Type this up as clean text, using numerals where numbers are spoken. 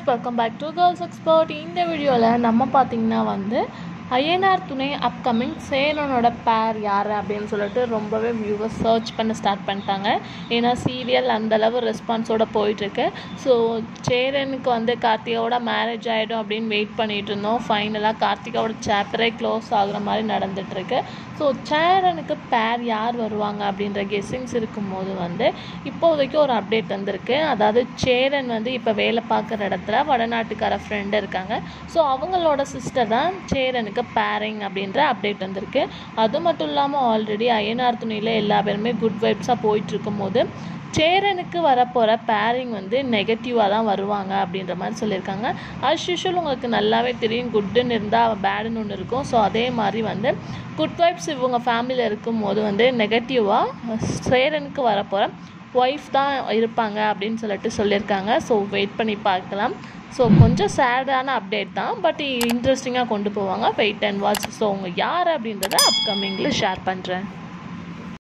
welcome back to Girls Expert. இந்த வீடியோவில் நம்ம பார்த்தீங்கன்னா ஐயனார் துணை அப்கமிங் சேரனோட பேர் யார் அப்படின்னு சொல்லிட்டு ரொம்பவே வியூவர்ஸ் சர்ச் பண்ண ஸ்டார்ட் பண்ணிட்டாங்க. ஏன்னா சீரியல் அந்தளவு ரெஸ்பான்ஸோடு போயிட்டுருக்கு. ஸோ சேரனுக்கு கார்த்திகாவோட மேரேஜ் ஆகிடும் அப்படின்னு வெயிட் பண்ணிகிட்டு இருந்தோம். ஃபைனலாக கார்த்திகாவோட சாப்டரே க்ளோஸ் ஆகுற மாதிரி நடந்துகிட்ருக்கு. ஸோ சேரனுக்கு பேர் யார் வருவாங்க அப்படின்ற கெஸ்ஸிங்ஸ் இருக்கும்போது இப்போதைக்கு ஒரு அப்டேட் வந்திருக்கு. அதாவது சேரன் இப்போ வேலை பார்க்குற இடத்துல வடநாட்டுக்கார ஃப்ரெண்டு இருக்காங்க. ஸோ அவங்களோட சிஸ்டர் தான் சேரனுக்கு பேரிங் அப்படின்ற அப்டேட் வந்திருக்கு. அது மட்டும் இல்லாமல் ஆல்ரெடி ஐயனார் துணையில் எல்லா பேருமே குட் வைப்ஸாக போயிட்டுருக்கும் போது சேரனுக்கு வரப்போகிற பேரிங் நெகட்டிவாக தான் வருவாங்க அப்படின்ற மாதிரி சொல்லியிருக்காங்க. அஸ் யூஷுவல் உங்களுக்கு நல்லாவே தெரியும், குட்டுன்னு இருந்தால் பேடுன்னு ஒன்று இருக்கும். ஸோ அதே மாதிரி குட் வைப்ஸ் இவங்க ஃபேமிலியில் இருக்கும்போது நெகட்டிவாக சேரனுக்கு வரப்போகிற ஒய்ஃப் தான் இருப்பாங்க அப்படின்னு சொல்லியிருக்காங்க. ஸோ வெயிட் பண்ணி பார்க்கலாம். ஸோ கொஞ்சம் சேடான அப்டேட் தான், பட் இன்ட்ரெஸ்டிங்காக கொண்டு போவாங்க. Wait and watch. ஸோ அவங்க யார் அப்படின்றத அப்கமிங்கில் ஷேர் பண்ணுறேன்.